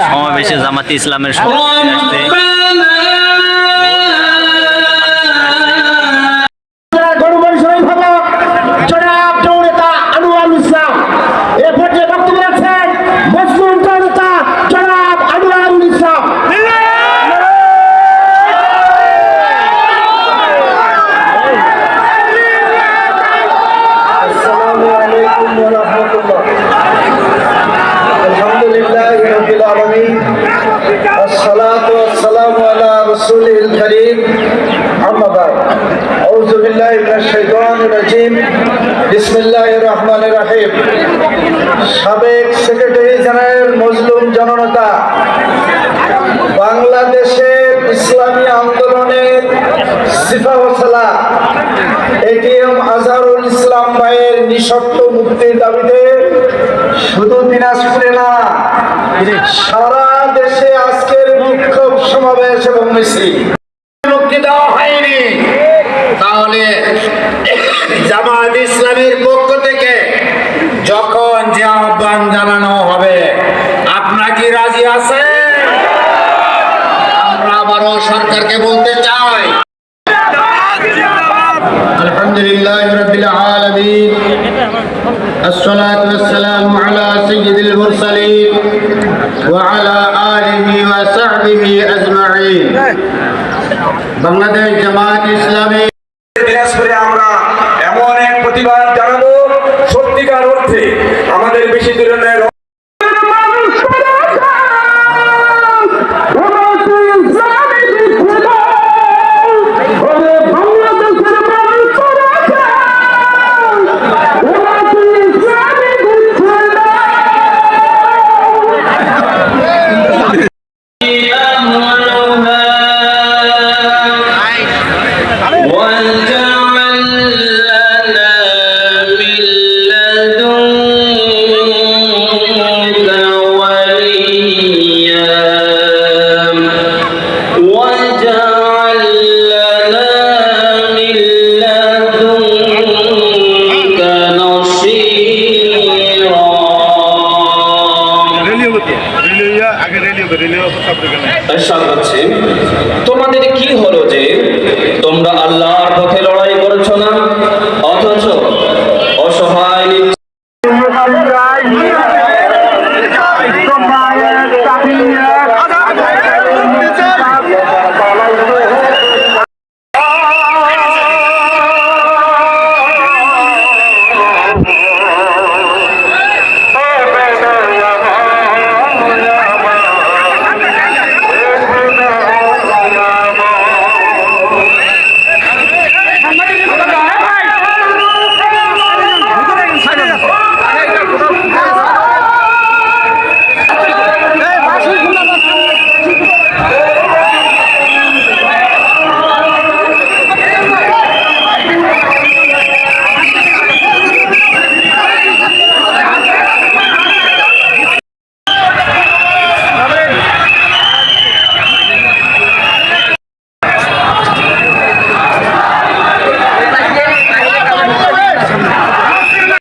সমাবেশে জামাতে ইসলামের সভাপতি আসছে। সাবেক সেক্রেটারি জেনারেল মজলুম জননেতা, বাংলাদেশের ইসলামী আন্দোলনের সিপাহসালা এটিএম আজহারুল ইসলাম ভাইয়ের নিঃশর্ত মুক্তির দাবিতে শুধু দিনাজপুরে না, সারা দেশে আজকের বিক্ষোভ সমাবেশ এবং মিছিল। মুক্তি দেওয়া হয়নি, তাহলে জামাত ইসলামের পক্ষ থেকে যখন যে আহ্বান জানানো হবে, আপনারা কি রাজি আছেন? আমরা আবারও সরকারকে বলতে চাই, আলহামদুলিল্লাহ রাব্বিল আলামিন, আসসালাতু ওয়াসসালামু আলা সাইয়্যিদিল মুরসালিন ওয়া আলা আলিহি ওয়া সাহবিহি আজমাইন। বাংলাদেশ জামাত ইসলামী দিনাজপুরে আমরা এমন এক প্রতিবাদ জানাবো, সত্যিকার অর্থে আমাদের বেশি দূরে তোমাদের কি হলো যে তোমরা আল্লাহর পথে লড়াই করছো না, অথচ অসহায়